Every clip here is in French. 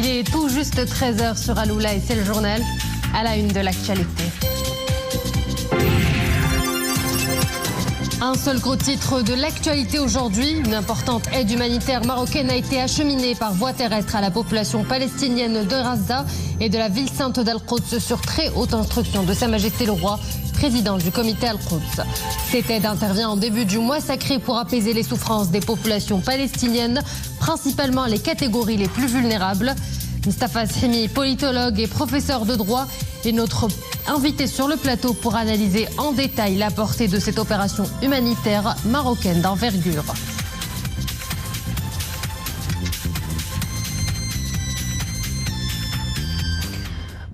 Il est tout juste 13h sur Aloula et c'est le journal à la une de l'actualité. Un seul gros titre de l'actualité aujourd'hui. Une importante aide humanitaire marocaine a été acheminée par voie terrestre à la population palestinienne de Gaza et de la ville sainte d'Al-Quds sur très haute instruction de Sa Majesté le Roi, président du comité Al-Quds. Cette aide intervient en début du mois sacré pour apaiser les souffrances des populations palestiniennes, principalement les catégories les plus vulnérables. Mustafa Shimi, politologue et professeur de droit, est notre invité sur le plateau pour analyser en détail la portée de cette opération humanitaire marocaine d'envergure.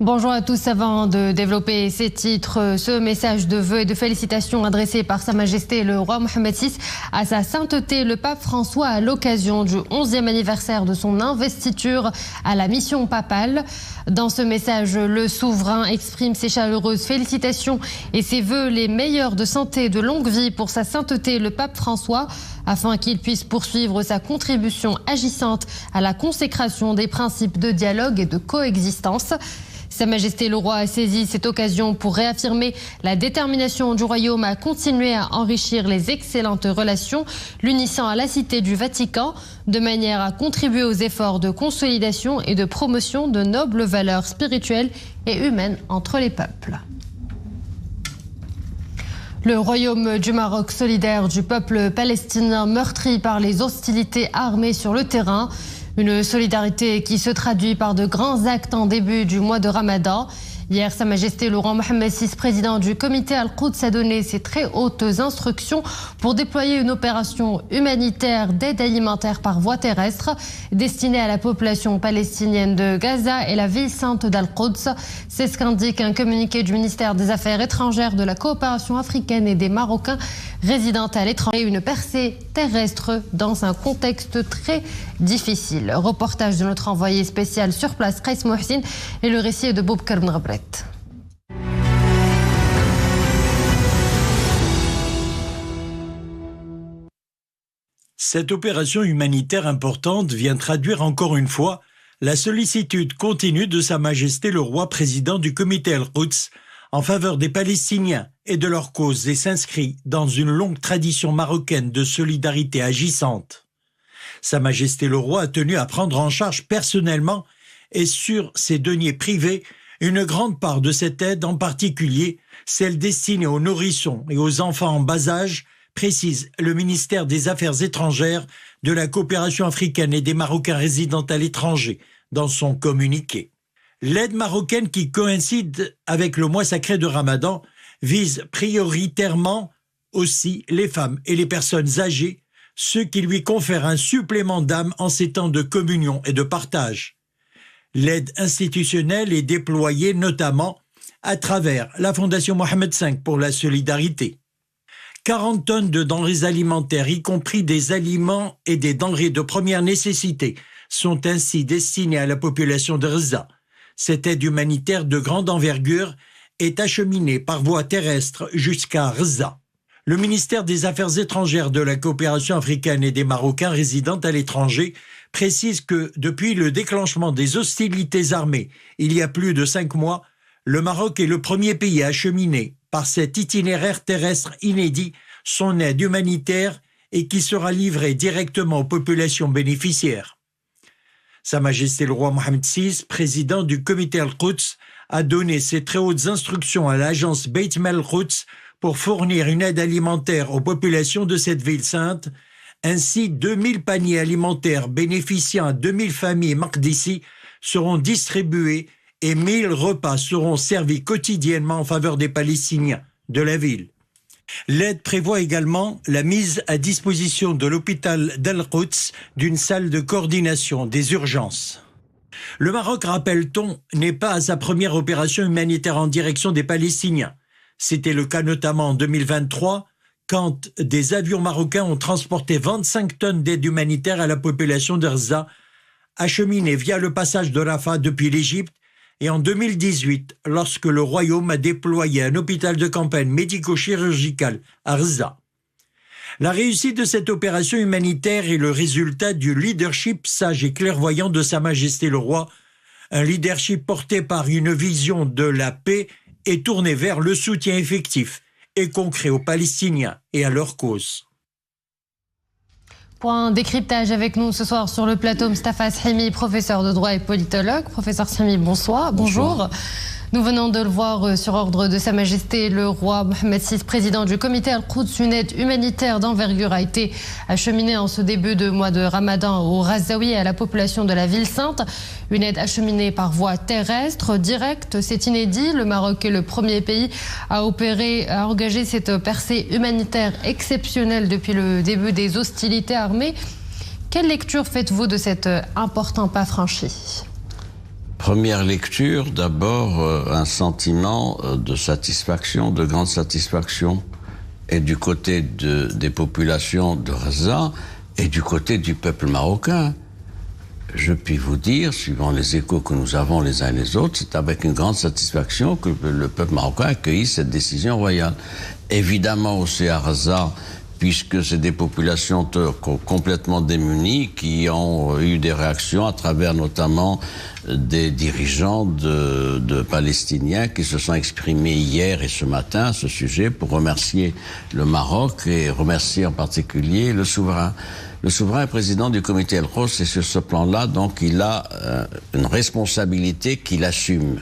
Bonjour à tous. Avant de développer ces titres, ce message de vœux et de félicitations adressé par Sa Majesté le Roi Mohammed VI à Sa Sainteté le Pape François à l'occasion du 11e anniversaire de son investiture à la mission papale. Dans ce message, le souverain exprime ses chaleureuses félicitations et ses vœux les meilleurs de santé et de longue vie pour Sa Sainteté le Pape François, afin qu'il puisse poursuivre sa contribution agissante à la consécration des principes de dialogue et de coexistence. Sa Majesté le Roi a saisi cette occasion pour réaffirmer la détermination du Royaume à continuer à enrichir les excellentes relations l'unissant à la Cité du Vatican, de manière à contribuer aux efforts de consolidation et de promotion de nobles valeurs spirituelles et humaines entre les peuples. Le Royaume du Maroc solidaire du peuple palestinien meurtri par les hostilités armées sur le terrain. Une solidarité qui se traduit par de grands actes en début du mois de Ramadan. Hier, Sa Majesté le Roi Mohammed VI, président du comité Al-Quds, a donné ses très hautes instructions pour déployer une opération humanitaire d'aide alimentaire par voie terrestre destinée à la population palestinienne de Gaza et la ville sainte d'Al-Quds. C'est ce qu'indique un communiqué du ministère des Affaires étrangères, de la coopération africaine et des Marocains résidant à l'étranger. Une percée terrestre dans un contexte très difficile. Reportage de notre envoyé spécial sur place, Qais Mohsin, et le récit est de Boubkar Ben Ghabret. Cette opération humanitaire importante vient traduire encore une fois la sollicitude continue de Sa Majesté le Roi, président du comité Al-Quds, en faveur des Palestiniens et de leur cause, et s'inscrit dans une longue tradition marocaine de solidarité agissante. Sa Majesté le Roi a tenu à prendre en charge personnellement et sur ses deniers privés une grande part de cette aide, en particulier celle destinée aux nourrissons et aux enfants en bas âge, précise le ministère des Affaires étrangères, de la coopération africaine et des Marocains résidant à l'étranger dans son communiqué. L'aide marocaine, qui coïncide avec le mois sacré de Ramadan, vise prioritairement aussi les femmes et les personnes âgées, ce qui lui confère un supplément d'âme en ces temps de communion et de partage. L'aide institutionnelle est déployée notamment à travers la Fondation Mohammed V pour la solidarité. 40 tonnes de denrées alimentaires, y compris des aliments et des denrées de première nécessité, sont ainsi destinées à la population de Gaza. Cette aide humanitaire de grande envergure est acheminée par voie terrestre jusqu'à Gaza. Le ministère des Affaires étrangères, de la coopération africaine et des Marocains résidant à l'étranger précise que depuis le déclenchement des hostilités armées il y a plus de 5 mois, le Maroc est le premier pays à acheminer par cet itinéraire terrestre inédit son aide humanitaire et qui sera livrée directement aux populations bénéficiaires. Sa Majesté le Roi Mohammed VI, président du comité Al-Quds, a donné ses très hautes instructions à l'agence Beit Al-Quds pour fournir une aide alimentaire aux populations de cette ville sainte. Ainsi, 2000 paniers alimentaires bénéficiant à 2000 familles maqdissi seront distribués et 1000 repas seront servis quotidiennement en faveur des Palestiniens de la ville. L'aide prévoit également la mise à disposition de l'hôpital d'Al-Quds d'une salle de coordination des urgences. Le Maroc, rappelle-t-on, n'est pas à sa première opération humanitaire en direction des Palestiniens. C'était le cas notamment en 2023, quand des avions marocains ont transporté 25 tonnes d'aide humanitaire à la population de Gaza, acheminée via le passage de Rafah depuis l'Égypte, et en 2018, lorsque le Royaume a déployé un hôpital de campagne médico-chirurgical à Gaza. La réussite de cette opération humanitaire est le résultat du leadership sage et clairvoyant de Sa Majesté le Roi, un leadership porté par une vision de la paix et tourné vers le soutien effectif et concret aux Palestiniens et à leur cause. Pour un décryptage avec nous ce soir sur le plateau, Mostafa Shimi, professeur de droit et politologue. Professeur Shimi, bonsoir. Bonjour. Nous venons de le voir sur ordre de Sa Majesté le Roi Mohammed VI, président du comité Al-Quds. Une aide humanitaire d'envergure a été acheminée en ce début de mois de Ramadan au Razaoui et à la population de la ville sainte. Une aide acheminée par voie terrestre, directe, c'est inédit. Le Maroc est le premier pays à engager cette percée humanitaire exceptionnelle depuis le début des hostilités armées. Quelle lecture faites-vous de cet important pas franchi ? Première lecture, d'abord un sentiment de satisfaction, de grande satisfaction, et du côté des populations de Gaza et du côté du peuple marocain. Je puis vous dire, suivant les échos que nous avons les uns et les autres, c'est avec une grande satisfaction que le peuple marocain a accueilli cette décision royale. Évidemment aussi à Gaza, puisque c'est des populations complètement démunies qui ont eu des réactions à travers notamment des dirigeants de Palestiniens qui se sont exprimés hier et ce matin à ce sujet pour remercier le Maroc et remercier en particulier le souverain. Le souverain est président du comité Al-Quds et sur ce plan-là, donc, il a une responsabilité qu'il assume.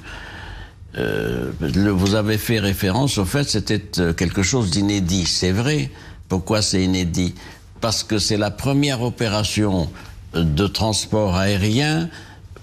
Vous avez fait référence au fait que c'était quelque chose d'inédit, c'est vrai. Pourquoi c'est inédit? Parce que c'est la première opération de transport aérien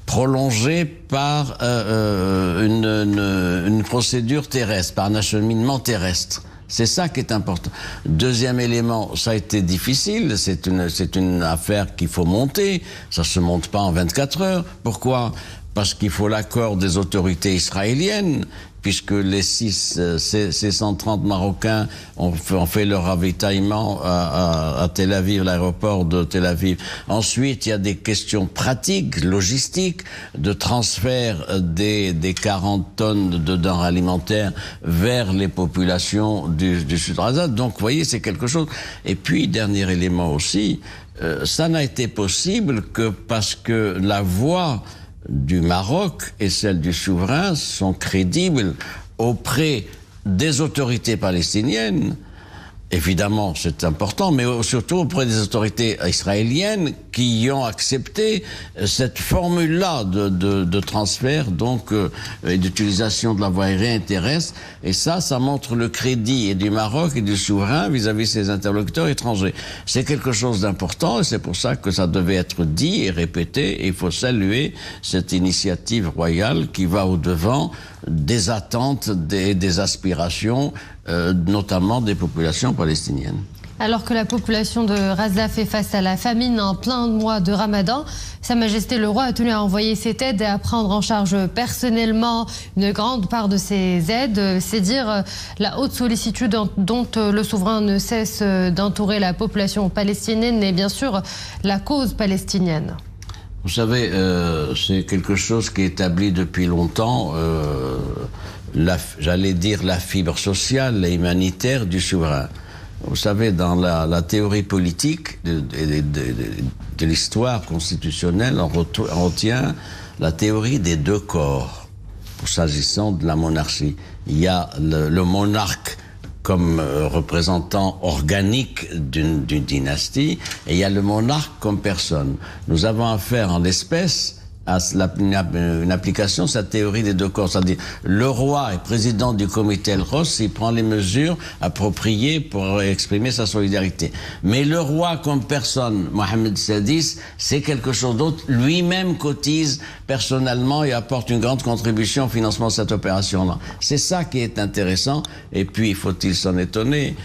prolongée par une procédure terrestre, par un acheminement terrestre. C'est ça qui est important. Deuxième élément, ça a été difficile, c'est une affaire qu'il faut monter, ça se monte pas en 24 heures. Pourquoi? Parce qu'il faut l'accord des autorités israéliennes, puisque les 630 Marocains ont fait leur ravitaillement à Tel Aviv, l'aéroport de Tel Aviv. Ensuite, il y a des questions pratiques, logistiques, de transfert des 40 tonnes de denrées alimentaires vers les populations du sud de Gaza. Donc, vous voyez, c'est quelque chose. Et puis, dernier élément aussi, ça n'a été possible que parce que la voix du Maroc et celle du souverain sont crédibles auprès des autorités palestiniennes. Évidemment, c'est important, mais surtout auprès des autorités israéliennes qui ont accepté cette formule-là de transfert, donc, et d'utilisation de la voie aérienne terrestre. Et ça montre le crédit et du Maroc et du souverain vis-à-vis de ses interlocuteurs étrangers. C'est quelque chose d'important et c'est pour ça que ça devait être dit et répété. Et il faut saluer cette initiative royale qui va au-devant des attentes, des aspirations, notamment des populations palestiniennes. Alors que la population de Gaza fait face à la famine en plein mois de Ramadan, Sa Majesté le Roi a tenu à envoyer cette aide et à prendre en charge personnellement une grande part de ces aides. C'est dire la haute sollicitude dont le souverain ne cesse d'entourer la population palestinienne et bien sûr la cause palestinienne. Vous savez, c'est quelque chose qui est établi depuis longtemps, j'allais dire la fibre sociale et humanitaire du souverain. Vous savez, dans la théorie politique de l'histoire constitutionnelle, on retient la théorie des deux corps, s'agissant de la monarchie. Il y a le monarque comme représentant organique d'une dynastie, et il y a le monarque comme personne. Nous avons affaire en l'espèce à une application de sa théorie des deux corps. C'est-à-dire, le roi est président du comité Al-Quds, il prend les mesures appropriées pour exprimer sa solidarité. Mais le roi comme personne, Mohammed VI, c'est quelque chose d'autre. Lui-même cotise personnellement et apporte une grande contribution au financement de cette opération-là. C'est ça qui est intéressant. Et puis, faut-il s'en étonner,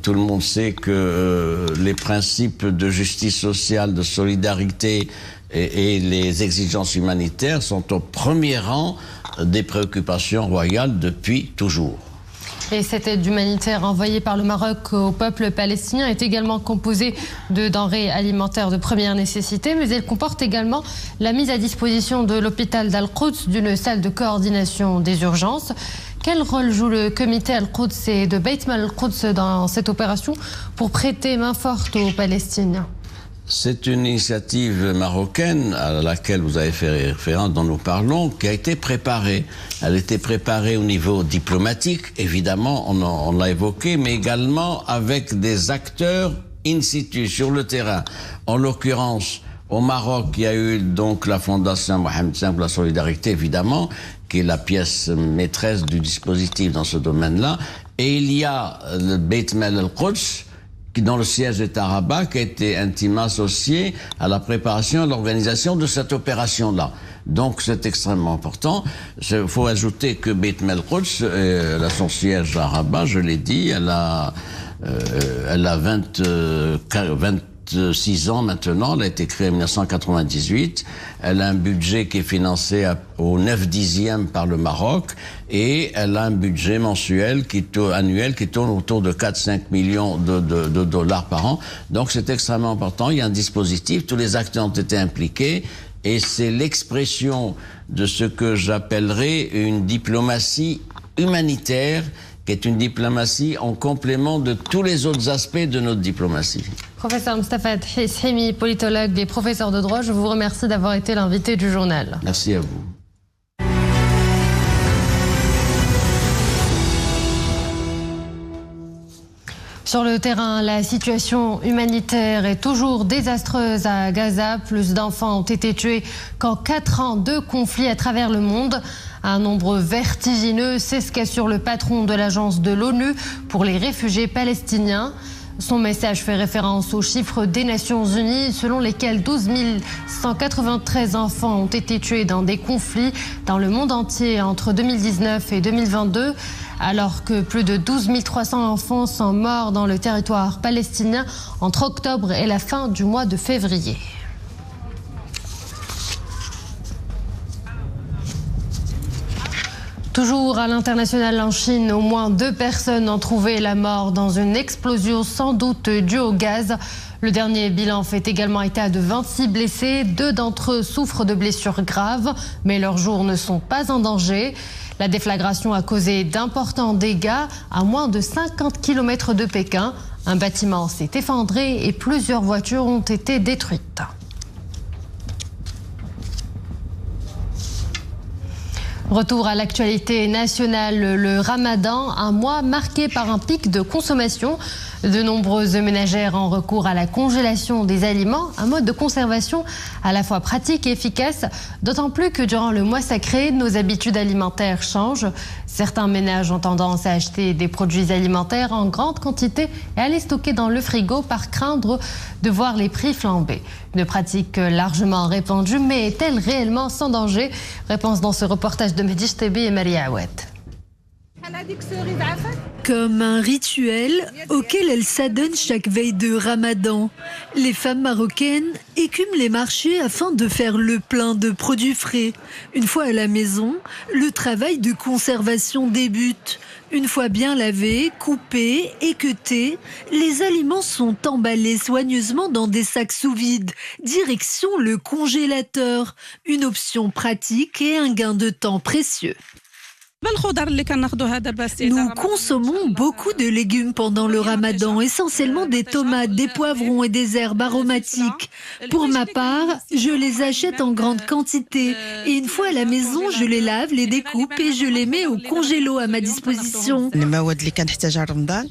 tout le monde sait que les principes de justice sociale, de solidarité et les exigences humanitaires sont au premier rang des préoccupations royales depuis toujours. Et cette aide humanitaire envoyée par le Maroc au peuple palestinien est également composée de denrées alimentaires de première nécessité, mais elle comporte également la mise à disposition de l'hôpital d'Al-Quds d'une salle de coordination des urgences. Quel rôle joue le comité Al-Quds et de Beit Mal Al-Quds dans cette opération pour prêter main forte aux Palestiniens? C'est une initiative marocaine à laquelle vous avez fait référence, dont nous parlons, qui a été préparée. Elle a été préparée au niveau diplomatique, évidemment, on l'a évoqué, mais également avec des acteurs in situ, sur le terrain. En l'occurrence, au Maroc, il y a eu donc la Fondation Mohamed V pour la solidarité, évidemment, qui est la pièce maîtresse du dispositif dans ce domaine-là. Et il y a le Beit Mal Al-Quds, qui, dont le siège est à Rabat, qui a été intimement associé à la préparation et à l'organisation de cette opération-là. Donc c'est extrêmement important. Il faut ajouter que Beit Mal Al-Quds, elle a son siège à Rabat, je l'ai dit, elle a 26 ans maintenant, elle a été créée en 1998, elle a un budget qui est financé au 9/10 par le Maroc et elle a un budget mensuel annuel qui tourne autour de 4-5 millions de dollars par an. Donc c'est extrêmement important, il y a un dispositif, tous les acteurs ont été impliqués et c'est l'expression de ce que j'appellerais une diplomatie humanitaire qui est une diplomatie en complément de tous les autres aspects de notre diplomatie. Professeur Mostafa Himi, politologue et professeur de droit, je vous remercie d'avoir été l'invité du journal. Merci à vous. Sur le terrain, la situation humanitaire est toujours désastreuse à Gaza. Plus d'enfants ont été tués qu'en 4 ans de conflit à travers le monde. Un nombre vertigineux, c'est ce qu'assure le patron de l'agence de l'ONU pour les réfugiés palestiniens. Son message fait référence aux chiffres des Nations Unies selon lesquels 12 193 enfants ont été tués dans des conflits dans le monde entier entre 2019 et 2022, alors que plus de 12 300 enfants sont morts dans le territoire palestinien entre octobre et la fin du mois de février. Toujours à l'international en Chine, au moins 2 personnes ont trouvé la mort dans une explosion sans doute due au gaz. Le dernier bilan fait également état de 26 blessés. 2 d'entre eux souffrent de blessures graves, mais leurs jours ne sont pas en danger. La déflagration a causé d'importants dégâts à moins de 50 km de Pékin. Un bâtiment s'est effondré et plusieurs voitures ont été détruites. Retour à l'actualité nationale, le Ramadan, un mois marqué par un pic de consommation. De nombreuses ménagères ont recours à la congélation des aliments, un mode de conservation à la fois pratique et efficace, d'autant plus que durant le mois sacré, nos habitudes alimentaires changent. Certains ménages ont tendance à acheter des produits alimentaires en grande quantité et à les stocker dans le frigo par craindre de voir les prix flamber. Une pratique largement répandue, mais est-elle réellement sans danger? Réponse dans ce reportage de Mehdi Chtebi et Maria Aouet. Comme un rituel auquel elles s'adonnent chaque veille de Ramadan, les femmes marocaines écument les marchés afin de faire le plein de produits frais. Une fois à la maison, le travail de conservation débute. Une fois bien lavés, coupés, équeutés, les aliments sont emballés soigneusement dans des sacs sous vide. Direction le congélateur, une option pratique et un gain de temps précieux. Nous consommons beaucoup de légumes pendant le Ramadan, essentiellement des tomates, des poivrons et des herbes aromatiques. Pour ma part, je les achète en grande quantité et une fois à la maison, je les lave, les découpe et je les mets au congélo à ma disposition.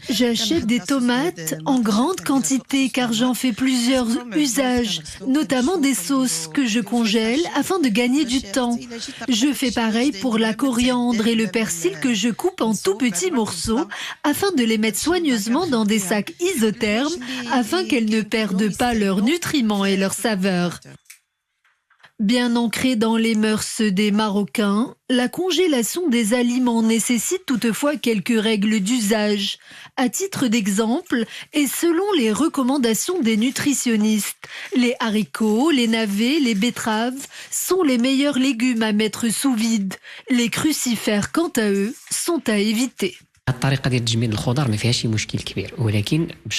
J'achète des tomates en grande quantité car j'en fais plusieurs usages, notamment des sauces que je congèle afin de gagner du temps. Je fais pareil pour la coriandre et le persil que je coupe en tout petits morceaux afin de les mettre soigneusement dans des sacs isothermes afin qu'elles ne perdent pas leurs nutriments et leurs saveurs. Bien ancrée dans les mœurs des Marocains, la congélation des aliments nécessite toutefois quelques règles d'usage. À titre d'exemple, et selon les recommandations des nutritionnistes, les haricots, les navets, les betteraves sont les meilleurs légumes à mettre sous vide. Les crucifères, quant à eux, sont à éviter.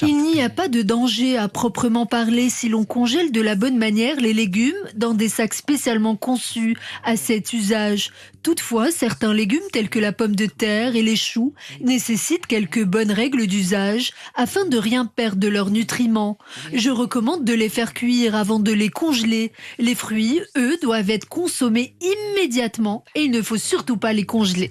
Il n'y a pas de danger à proprement parler si l'on congèle de la bonne manière les légumes dans des sacs spécialement conçus à cet usage. Toutefois, certains légumes tels que la pomme de terre et les choux nécessitent quelques bonnes règles d'usage afin de rien perdre de leurs nutriments. Je recommande de les faire cuire avant de les congeler. Les fruits, eux, doivent être consommés immédiatement et il ne faut surtout pas les congeler.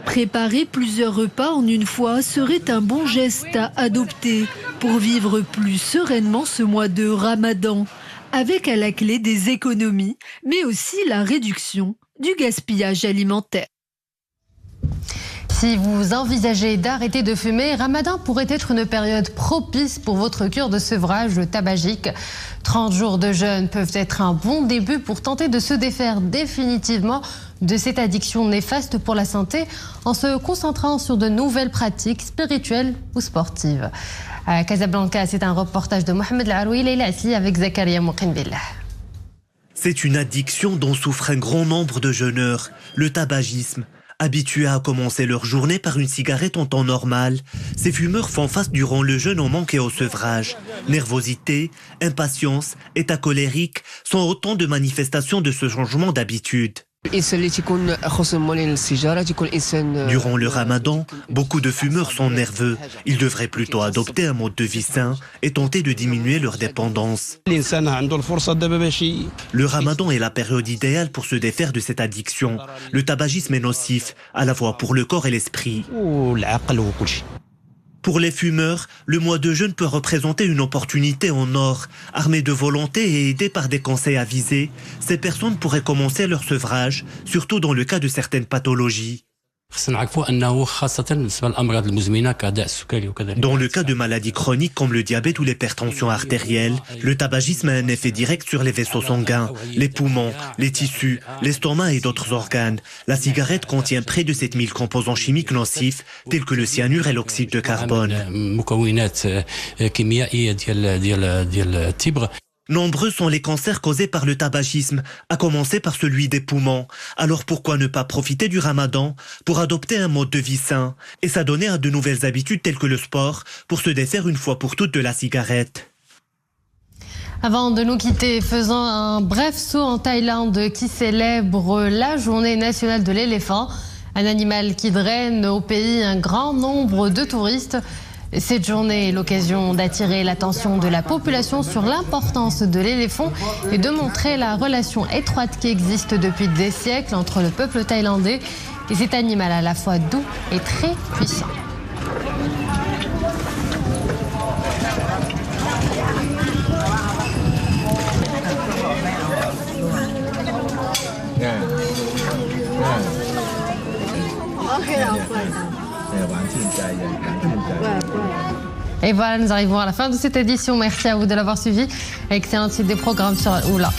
Préparer plusieurs repas en une fois serait un bon geste à adopter pour vivre plus sereinement ce mois de Ramadan, avec à la clé des économies, mais aussi la réduction du gaspillage alimentaire. Si vous envisagez d'arrêter de fumer, Ramadan pourrait être une période propice pour votre cure de sevrage tabagique. 30 jours de jeûne peuvent être un bon début pour tenter de se défaire définitivement de cette addiction néfaste pour la santé en se concentrant sur de nouvelles pratiques spirituelles ou sportives. À Casablanca, c'est un reportage de Mohamed Laroui Leila Asli avec Zakaria Moukinbillah. C'est une addiction dont souffrent un grand nombre de jeûneurs, le tabagisme. Habitués à commencer leur journée par une cigarette en temps normal, ces fumeurs font face durant le jeûne au manque et au sevrage. Nervosité, impatience, état colérique sont autant de manifestations de ce changement d'habitude. Durant le Ramadan, beaucoup de fumeurs sont nerveux. Ils devraient plutôt adopter un mode de vie sain et tenter de diminuer leur dépendance. Le Ramadan est la période idéale pour se défaire de cette addiction. Le tabagisme est nocif, à la fois pour le corps et l'esprit. Pour les fumeurs, le mois de jeûne peut représenter une opportunité en or. Armés de volonté et aidés par des conseils avisés, ces personnes pourraient commencer leur sevrage, surtout dans le cas de certaines pathologies. Dans le cas de maladies chroniques comme le diabète ou l'hypertension artérielle, le tabagisme a un effet direct sur les vaisseaux sanguins, les poumons, les tissus, l'estomac et d'autres organes. La cigarette contient près de 7000 composants chimiques nocifs tels que le cyanure et l'oxyde de carbone. Nombreux sont les cancers causés par le tabagisme, à commencer par celui des poumons. Alors pourquoi ne pas profiter du Ramadan pour adopter un mode de vie sain et s'adonner à de nouvelles habitudes telles que le sport pour se défaire une fois pour toutes de la cigarette? Avant de nous quitter, faisons un bref saut en Thaïlande qui célèbre la journée nationale de l'éléphant, un animal qui draine au pays un grand nombre de touristes. Cette journée est l'occasion d'attirer l'attention de la population sur l'importance de l'éléphant et de montrer la relation étroite qui existe depuis des siècles entre le peuple thaïlandais et cet animal à la fois doux et très puissant. Et voilà, nous arrivons à la fin de cette édition. Merci à vous de l'avoir suivi. Excellente suite des programmes sur Oula.